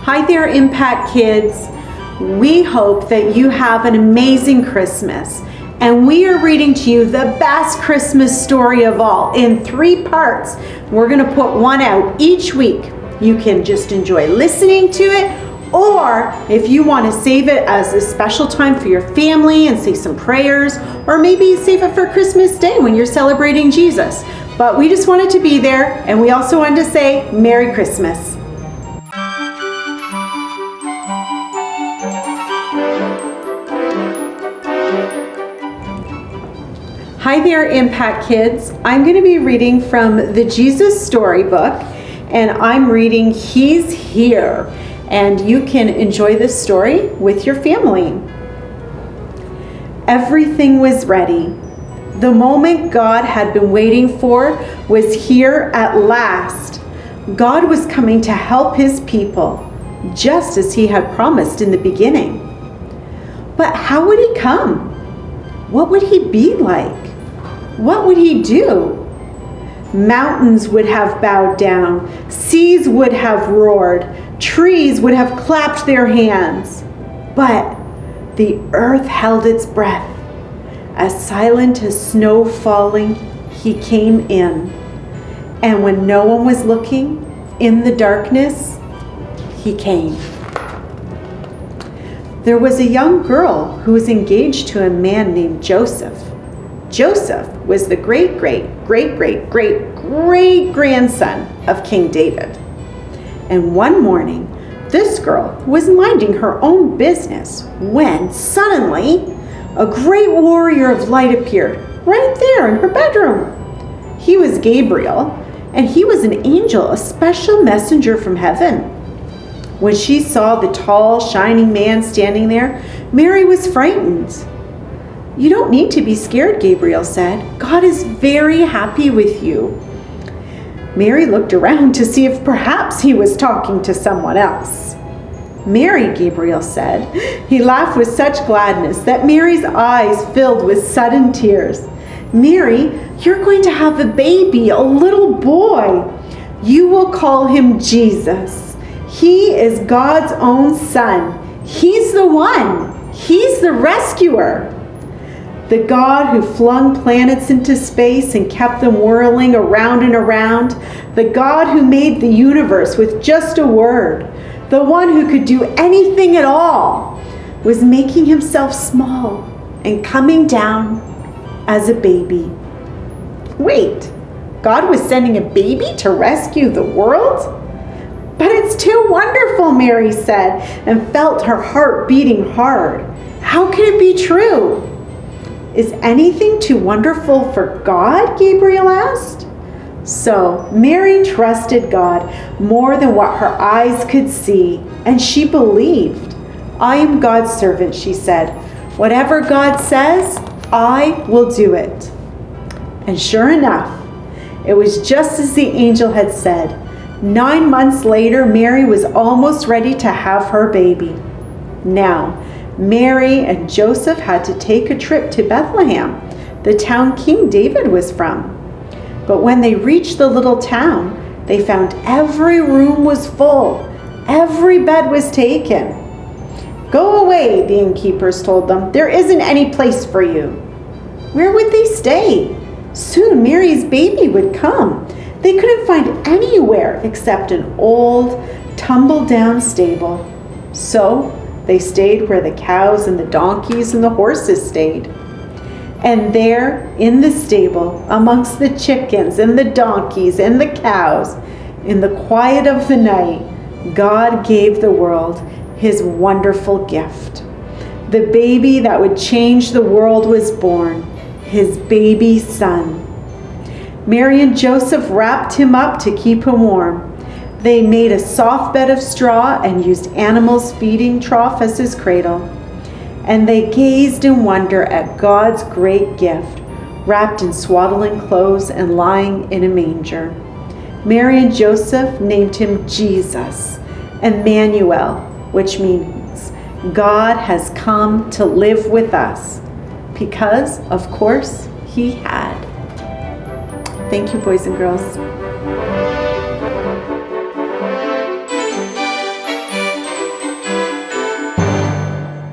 Hi there, Impact Kids. We hope that you have an amazing Christmas. And we are reading to you the best Christmas story of all in 3 parts. We're going to put one out each week. You can just enjoy listening to it, or if you want to save it as a special time for your family and say some prayers, or maybe save it for Christmas Day when you're celebrating Jesus. But we just wanted to be there, and we also wanted to say Merry Christmas. Hi there, Impact Kids. I'm going to be reading from the Jesus Storybook, and I'm reading He's Here. And you can enjoy this story with your family. Everything was ready. The moment God had been waiting for was here at last. God was coming to help His people, just as He had promised in the beginning. But how would He come? What would He be like? What would He do? Mountains would have bowed down, seas would have roared, trees would have clapped their hands. But the earth held its breath. As silent as snow falling, He came in. And when no one was looking, in the darkness, He came. There was a young girl who was engaged to a man named Joseph. Joseph was the great-great-great-great-great-grandson of King David. And one morning, this girl was minding her own business when suddenly a great warrior of light appeared right there in her bedroom. He was Gabriel, and he was an angel, a special messenger from heaven. When she saw the tall, shining man standing there, Mary was frightened. "You don't need to be scared," Gabriel said. "God is very happy with you." Mary looked around to see if perhaps he was talking to someone else. "Mary," Gabriel said. He laughed with such gladness that Mary's eyes filled with sudden tears. "Mary, you're going to have a baby, a little boy. You will call him Jesus. He is God's own son. He's the one. He's the rescuer. The God who flung planets into space and kept them whirling around and around. The God who made the universe with just a word. The one who could do anything at all was making himself small and coming down as a baby." Wait, God was sending a baby to rescue the world? "But it's too wonderful," Mary said, and felt her heart beating hard. "How can it be true?" "Is anything too wonderful for God?" Gabriel asked. So Mary trusted God more than what her eyes could see, and she believed. "I am God's servant," she said. "Whatever God says, I will do it." And sure enough, it was just as the angel had said. 9 months later, Mary was almost ready to have her baby. Now, Mary and Joseph had to take a trip to Bethlehem, the town King David was from. But when they reached the little town, they found every room was full. Every bed was taken. "Go away," the innkeepers told them. "There isn't any place for you." Where would they stay? Soon Mary's baby would come. They couldn't find anywhere except an old, tumble-down stable. So they stayed where the cows and the donkeys and the horses stayed. And there, in the stable, amongst the chickens and the donkeys and the cows, in the quiet of the night, God gave the world His wonderful gift. The baby that would change the world was born, His baby son. Mary and Joseph wrapped Him up to keep Him warm. They made a soft bed of straw and used animals' feeding trough as His cradle. And they gazed in wonder at God's great gift, wrapped in swaddling clothes and lying in a manger. Mary and Joseph named Him Jesus, Emmanuel, which means God has come to live with us, because, of course, He had. Thank you, boys and girls.